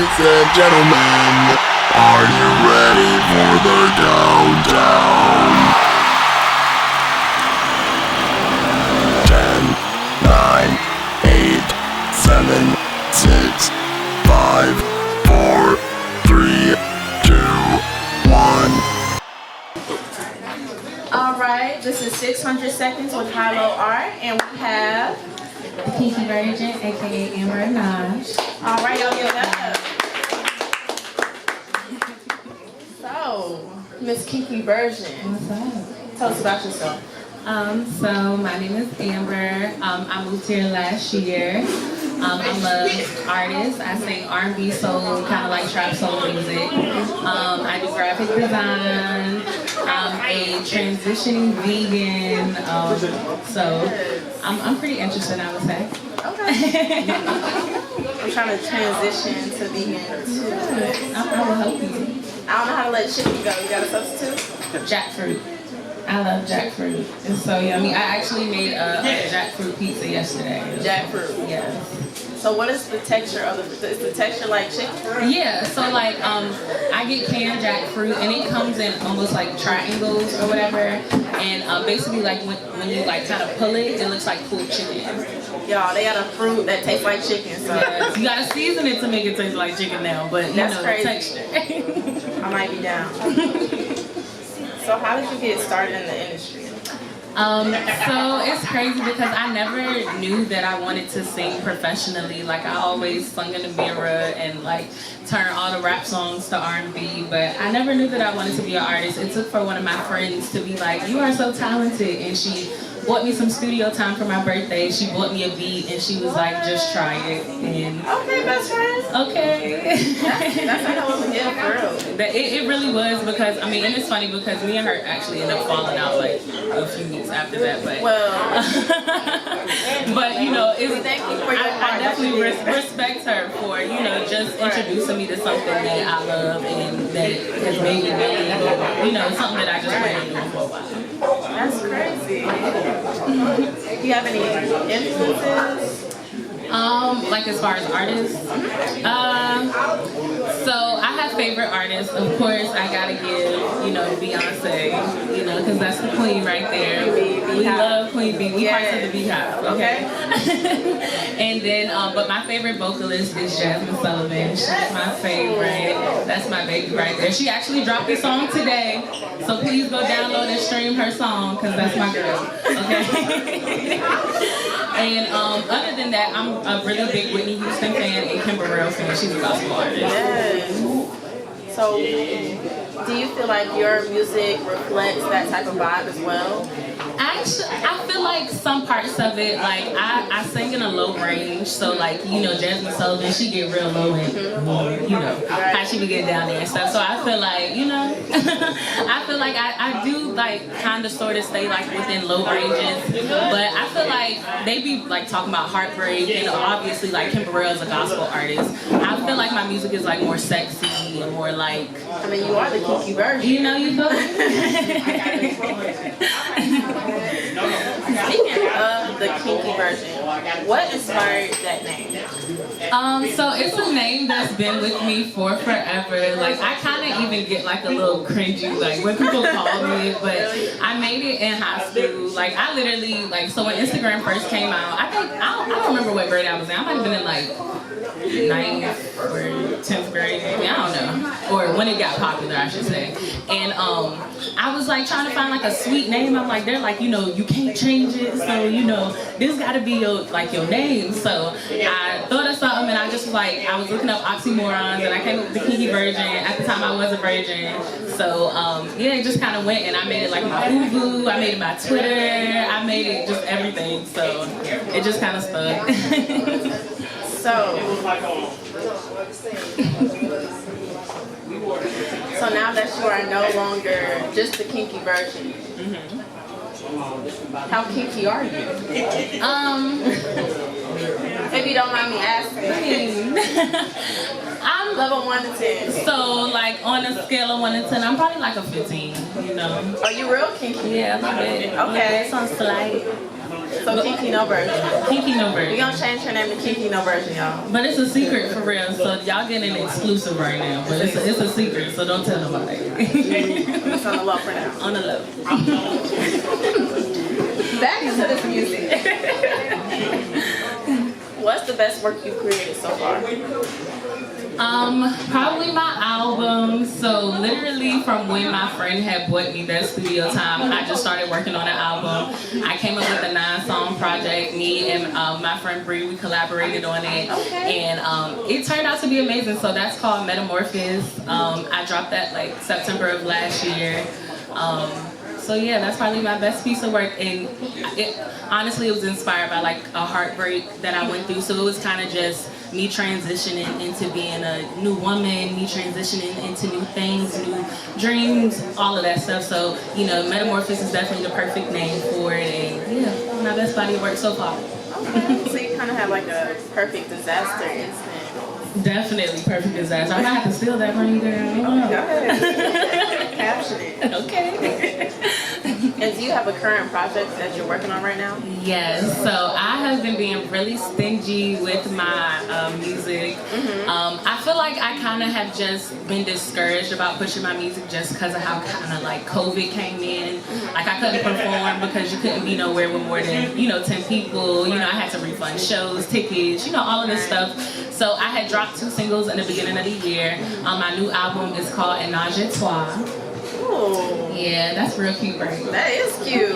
Ladies and gentlemen, are you ready for the countdown? 10, 9, 8, 7, 6, 5, 4, 3, 2, 1. Alright, this is 600 Seconds with HYLO Art, and we have the Kinky Virgin, aka Amber INOJ. Alright, y'all give it up. So, Miss Kinky Virgin, What's up? tell us about yourself. So my name is Amber. I moved here last year. I'm an artist. I sing R&B soul, kind of like trap soul music. I do graphic design. I'm a transitioning vegan. So I'm pretty interested, I would say. Okay. I'm trying to transition to vegan too. I will help you. I don't know how to let chicken go. You got a substitute? Jackfruit. I love jackfruit. It's so yummy. I actually made a jackfruit pizza yesterday. Jackfruit. Yes. So what is the texture of is the texture like chicken? Yeah, so like I get canned jackfruit and it comes in almost like triangles or whatever, and basically like when you like kind of pull it, it looks like pulled chicken. Y'all, they got a fruit that tastes like chicken, so yes, you gotta season it to make it taste like chicken now, but you that's know crazy. The texture. I might be down. So how did you get started in the industry? So it's crazy because I never knew that I wanted to sing professionally. Like I always sung in the mirror and like turn all the rap songs to R&B, but I never knew that I wanted to be an artist. It took for one of my friends to be like, "You are so talented," and she bought me some studio time for my birthday. She bought me a beat and she was like, "Just try it." And okay, best friend. Okay. That's like a little gift, for real. It really was because, I mean, and it's funny because me and her actually ended up falling out like a few weeks after that, but but you know, I definitely respect her for, you know, just introducing me to something that I love and that has made me really, you know, something that I just been doing for a while. That's crazy. Do you have any influences? Like as far as artists, so I have favorite artists. Of course, I gotta give, you know, Beyonce, you know, because that's the queen right there. We love Queen Bee. We parts of the Beehive, okay? And then, but my favorite vocalist is Jasmine Sullivan. She's my favorite. That's my baby right there. She actually dropped a song today, so please go download and stream her song, because that's my girl, okay? And other than that, I'm a really big Whitney Houston fan and Kimber fan. She's a gospel artist. Yes. So, do you feel like your music reflects that type of vibe as well? Actually, I feel like some parts of it, like I sing in a low range, so like, you know, Jasmine Sullivan, she get real low and, you know, how she be getting down there and stuff. So I feel like, you know, I feel like I do like kind of sort of stay like within low ranges, but I feel like they be like talking about heartbreak, and obviously like Kimber is a gospel artist. I feel like my music is like more sexy and more like, I mean, you are the Kinky Virgin. you know, you feel Speaking of the Kinky Virgin, what inspired that name? So it's a name that's been with me for forever. Like I kind of even get like a little cringy like when people call me it, but I made it in high school. Like I literally like, so when Instagram first came out, I think I don't remember what grade I was in. I might have been in like 9th or 10th grade, maybe, I don't know, or when it got popular, I should say. And I was like trying to find like a sweet name. I'm like, they're like, you know, you can't change it, so you know, this got to be your name. So I thought of something, and I just was like, I was looking up oxymorons, and I came up with the Kinky Virgin. At the time, I was a virgin, so yeah, it just kind of went, and I made it like my Uvu, I made it my Twitter, I made it just everything. So it just kind of stuck. So now that you are no longer just the Kinky Virgin, how kinky are you? If you don't mind me asking. I'm level 1 to 10. So like on a scale of 1 to 10, I'm probably like a 15. You know. Are you real kinky? Yeah, a little bit. Okay. Some slight. So Kiki No Version. Kiki No We Version. gonna change her name to Kiki No Version, y'all. But it's a secret for real, so y'all getting an exclusive right now. But it's a secret, so don't tell nobody. It's on the low for now. On the low. Back into this music. What's the best work you've created so far? Probably my album. So literally from when my friend had bought me that studio time, I just started working on an album. I came up with a 9-song project. Me and my friend Bree, we collaborated on it. Okay. And it turned out to be amazing. So that's called Metamorphosis. I dropped that like September of last year. So yeah, that's probably my best piece of work, and honestly it was inspired by like a heartbreak that I went through. So it was kind of just me transitioning into being a new woman, me transitioning into new things, new dreams, all of that stuff. So, you know, Metamorphosis is definitely the perfect name for it, and yeah, my best body of work so far. Okay. So you kind of have like a perfect disaster instinct. Definitely perfect disaster. I might have to steal that from you, girl. I don't know. Go ahead. Caption it. Okay. And do you have a current project that you're working on right now? Yes, so I have been being really stingy with my music. I feel like I kind of have just been discouraged about pushing my music just because of how kind of like COVID came in. Like I couldn't perform because you couldn't be nowhere with more than, 10 people. You know, I had to refund shows, tickets, all of this stuff. So I had dropped 2 singles in the beginning of the year. My new album is called AMBUR. Ooh. Yeah, that's real cute, right? That is cute.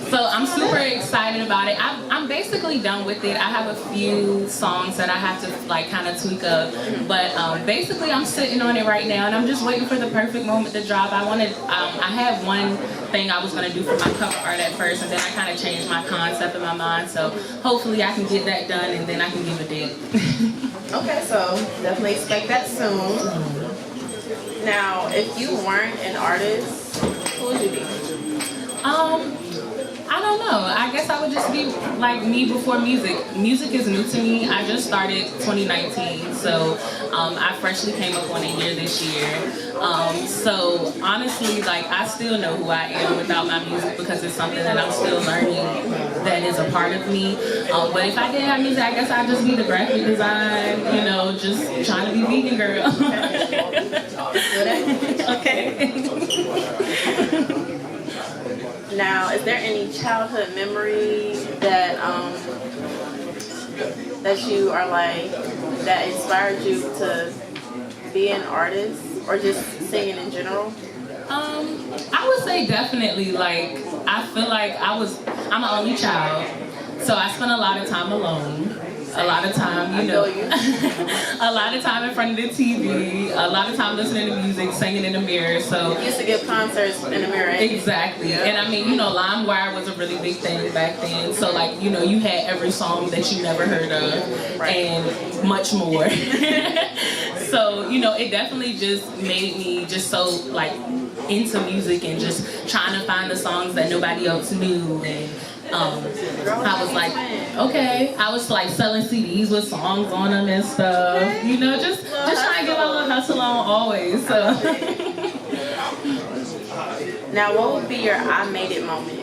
So I'm super excited about it. I'm basically done with it. I have a few songs that I have to like kind of tweak up, but basically I'm sitting on it right now, and I'm just waiting for the perfect moment to drop. I had one thing I was gonna do for my cover art at first, and then I kind of changed my concept in my mind. So hopefully I can get that done, and then I can give a date. Okay, so definitely expect that soon. Now, if you weren't an artist, who would you be? I don't know. I guess I would just be like me before music. Music is new to me. I just started 2019, so I freshly came up on a year this year. So honestly, like I still know who I am without my music because it's something that I'm still learning that is a part of me. But if I didn't have music, I guess I'd just be the graphic design, just trying to be vegan girl. Okay. Now, is there any childhood memory that that you are like that inspired you to be an artist or just singing in general? I would say definitely. Like I feel like I'm an only child, so I spent a lot of time alone. A lot of time, a lot of time in front of the TV, a lot of time listening to music, singing in the mirror. So you used to give concerts in the mirror. Exactly. Yeah. And I mean, LimeWire was a really big thing back then. So like, you had every song that you never heard of, and much more. So, it definitely just made me just so like into music and just trying to find the songs that nobody else knew. And I was like, okay. I was like selling CDs with songs on them and stuff. Just trying to get my little hustle on always. So. Now, what would be your I made it moment?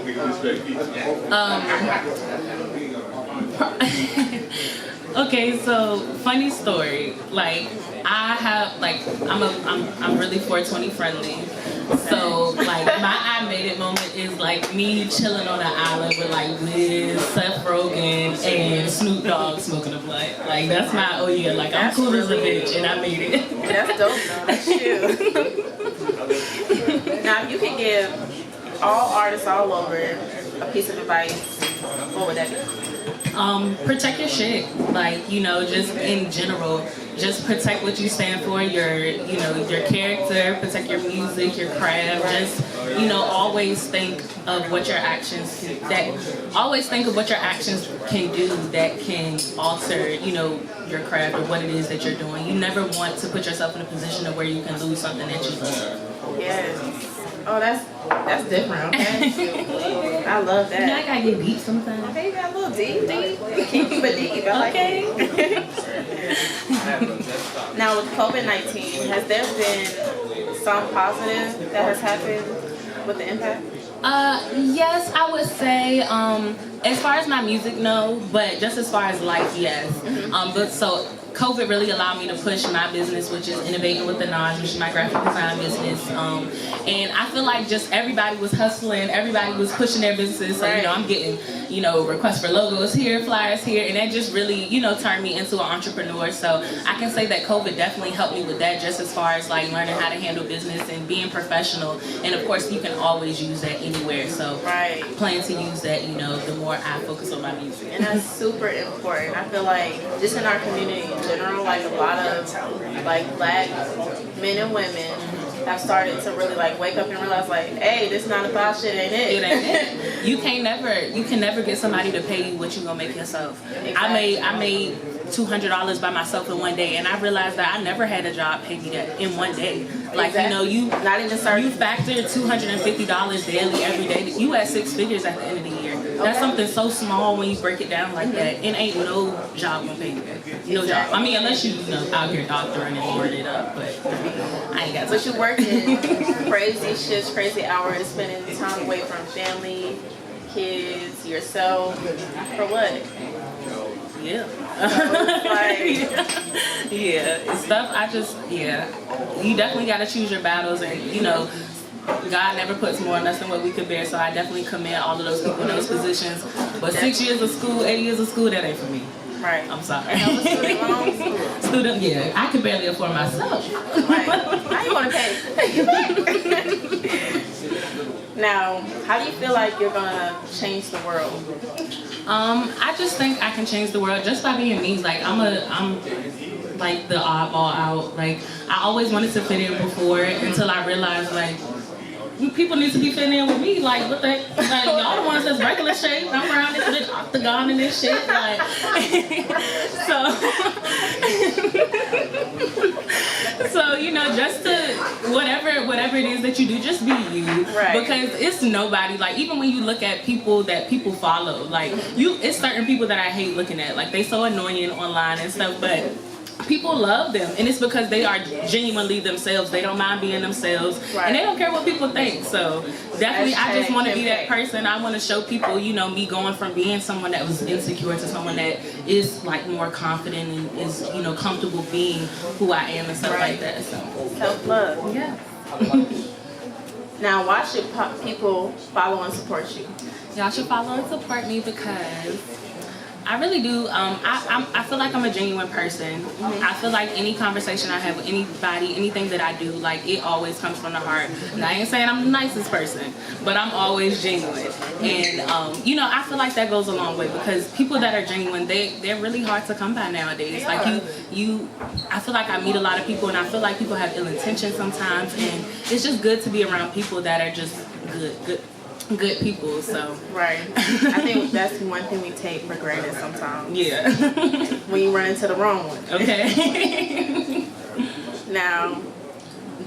Okay, so funny story. Like I have like I'm really 420 friendly. So like my I made it moment is like me chilling on an island with like Wiz, Seth Rogen, and Snoop Dogg smoking a blunt. Like that's my like I'm cool as a bitch and I made it. That's dope though. That's you. Now if you could give all artists all over a piece of advice, what would that be? Protect your shit. Like, just in general, just protect what you stand for, your character, protect your music, your craft. Just, always think of what your actions can do that can alter, your craft or what it is that you're doing. You never want to put yourself in a position of where you can lose something that you love. Yes. Oh, that's different, okay? I love that. I gotta get deep sometimes. Okay, you got a little deep. Keep it deep. I like it. Now, with COVID-19, has there been some positive that has happened with the impact? Yes, I would say, as far as my music, no, but just as far as life, yes. But so COVID really allowed me to push my business, which is Innovating with Inoj, which is my graphic design business. And I feel like just everybody was hustling, everybody was pushing their businesses. So, you know, I'm getting, you know, requests for logos here, flyers here, and that just really, you know, turned me into an entrepreneur. So I can say that COVID definitely helped me with that, just as far as like learning how to handle business and being professional. And of course, you can always use that anywhere. So I plan to use that, you know, the more I focus on my music. And that's super important. I feel like just in our community in general, like a lot of like black men and women have started to really like wake up and realize like, hey, this 9 to 5 shit ain't it. It ain't it. You can never get somebody to pay you what you gonna make yourself. Exactly. I made $200 by myself in one day, and I realized that I never had a job pay me that in one day. Like, you know, you not even starting. You factor $250 daily every day. You at 6 figures at the end of the year. That's something so small when you break it down like that. And ain't no job gonna pay you that. No job. I mean, unless you know out here doctoring and boarding it up, but I ain't got. But you're working crazy shifts, crazy hours, spending time away from family, kids, yourself, for what? Yeah. Like, yeah. Stuff. You definitely got to choose your battles, and you know, God never puts more on us than what we could bear. So I definitely commend all of those people in those positions. But 6 years of school, 8 years of school, that ain't for me. Right. I'm sorry. Student loans? Student, yeah. I could barely afford myself. Right. How you want to pay? Now, how do you feel like you're gonna change the world? I just think I can change the world just by being me. Like I'm like the oddball out. Like I always wanted to fit in before until I realized like people need to be fitting in with me. Like what the heck? Like y'all the ones that's regular shape. I'm around this big octagon and this shit. Like so you know, just to whatever it is that you do, just be you. Right. Because it's nobody. Like even when you look at people that people follow, like it's certain people that I hate looking at. Like they so annoying online and stuff, but people love them, and it's because they are genuinely themselves. They don't mind being themselves, and they don't care what people think. So definitely, I just want to be that person. I want to show people, you know, me going from being someone that was insecure to someone that is like more confident and is, you know, comfortable being who I am and stuff like that. So self-love. Yeah. Now, why should people follow and support you? Y'all should follow and support me because I really do. I feel like I'm a genuine person. I feel like any conversation I have with anybody, anything that I do, like it always comes from the heart. And I ain't saying I'm the nicest person, but I'm always genuine. And you know, I feel like that goes a long way because people that are genuine, they're really hard to come by nowadays. Like I feel like I meet a lot of people, and I feel like people have ill intentions sometimes, and it's just good to be around people that are just good people. So right. I think that's one thing we take for granted sometimes. Yeah. When you run into the wrong one. Okay. Now,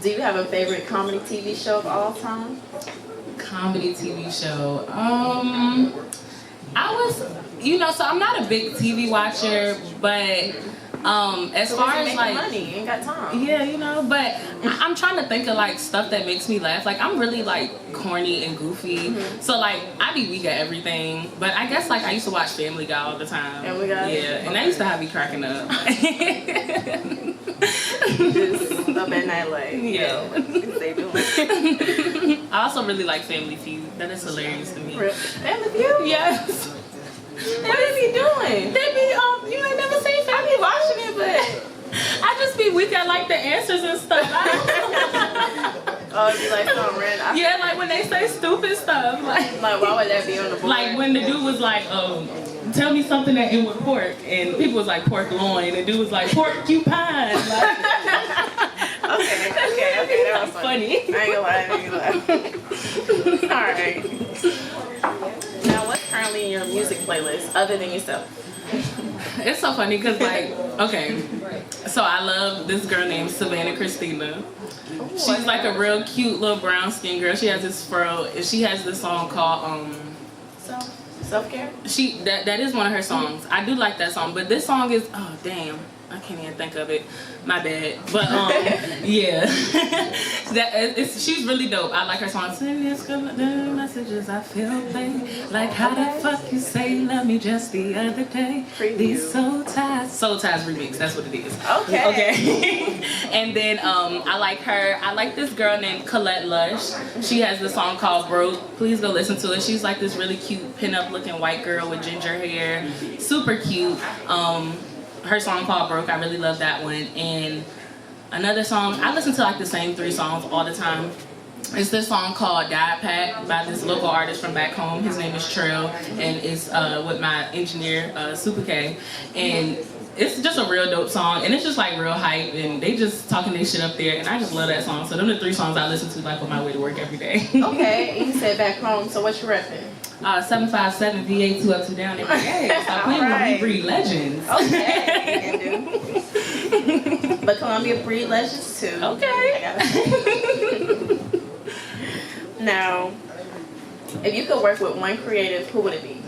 do you have a favorite comedy TV show of all time? Comedy TV show. I was, you know, so I'm not a big TV watcher, but as So far as like money, you ain't got time. Yeah, you know, but I'm trying to think of like stuff that makes me laugh. Like I'm really like corny and goofy, so like I be weak at everything. But I guess like I used to watch Family Guy all the time. Family Guy? Yeah, and that used to have me cracking up. Just up at night like, yeah. What they doing? I also really like Family Feud. That is hilarious to me. Family Feud? Yes. What is he doing? They be you ain't never seen Family. I be watching it, but I just be weak at like the answers and stuff. oh, it'd be like something random. Yeah, like when they say stupid stuff. Like why would that be on the board? Like when the dude was like, tell me something that ended with pork, and people was like pork loin, and the dude was like porcupine. Like, okay, that was funny. I ain't gonna lie. Alright. Now, what's currently in your music playlist other than yourself? It's so funny because like, okay, so I love this girl named Savannah Christina. She's like a real cute little brown skin girl. She has this fro, and she has this song called Self-care? That is one of her songs. I do like that song, but this song is, oh damn, I can't even think of it. My bad. But yeah, she's really dope. I like her song. Send this the messages I feel pain. Like how the fuck you say love me just the other day. These Soul Ties remix. That's what it is. Okay. And then I like her. I like this girl named Colette Lush. She has this song called Broke. Please go listen to it. She's like this really cute pin-up looking white girl with ginger hair. Super cute. Her song called Broke, I really love that one. And another song, I listen to like the same 3 songs all the time. It's this song called Die Pack by this local artist from back home. His name is Trill, and it's with my engineer, Super K. And it's just a real dope song, and it's just like real hype, and they just talking their shit up there, and I just love that song. So them are the 3 songs I listen to like on my way to work every day. Okay, and you said back home, so what you repping? 757 VA 2 up 2 down every day. Stop playing with me, breed legends. Okay, you can do. But Columbia breed legends too. Okay. Now, if you could work with one creative, who would it be?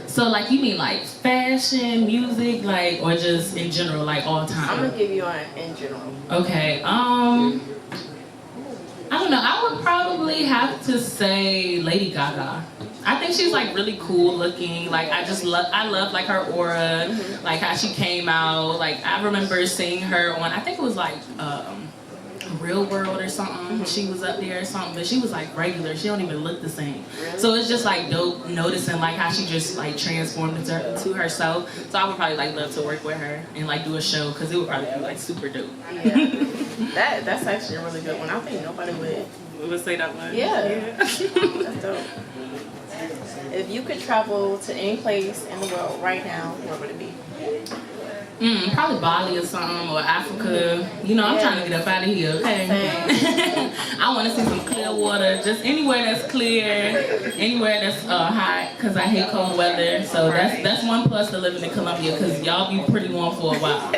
So like you mean like fashion, music, like, or just in general, like all time? I'm gonna give you an in general. Okay. I don't know. I would probably have to say Lady Gaga. I think she's like really cool looking. Like I love like her aura, like how she came out. Like I remember seeing her on, I think it was like Real World or something. She was up there or something, but she was like regular. She don't even look the same. So it's just like dope noticing like how she just like transformed into herself. So I would probably like love to work with her and like do a show because it would probably be like super dope. Yeah, that's actually a really good one. I don't think nobody would say that one. Yeah. That's dope. If you could travel to any place in the world right now, where would it be? Probably Bali or something, or Africa. You know, I'm trying to get up out of here, okay? I want to see some clear water, just anywhere that's clear, anywhere that's hot, because I hate cold weather. So that's one plus to living in Columbia, because y'all be pretty warm for a while.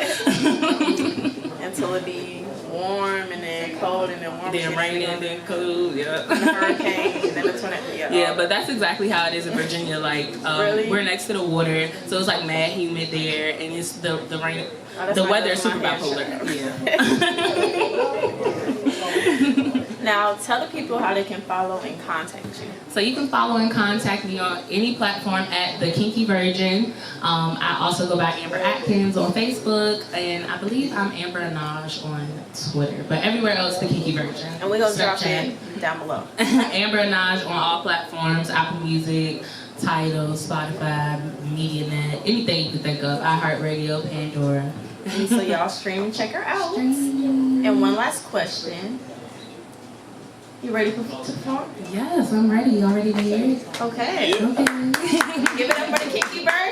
Until it be warm and then cold and then warm. Then rainy and then cold, yeah. And a hurricane and then a tornado. Yeah, but that's exactly how it is in Virginia. Like, really? We're next to the water, so it's like mad humid there, and it's the rain. The weather is super bipolar. Yeah. Now, tell the people how they can follow and contact you. So you can follow and contact me on any platform at The Kinky Virgin. I also go by Amber Atkins on Facebook, and I believe I'm Amber Inoj on Twitter. But everywhere else, The Kinky Virgin. And we're going to drop it down below. Amber Inoj on all platforms, Apple Music, Tidal, Spotify, MediaNet, anything you can think of, iHeartRadio, Pandora. So y'all stream, check her out. And one last question. You ready to perform? Yes, I'm ready. Y'all ready to hear it? Okay. Okay. Give it up for the Kinky Virgin.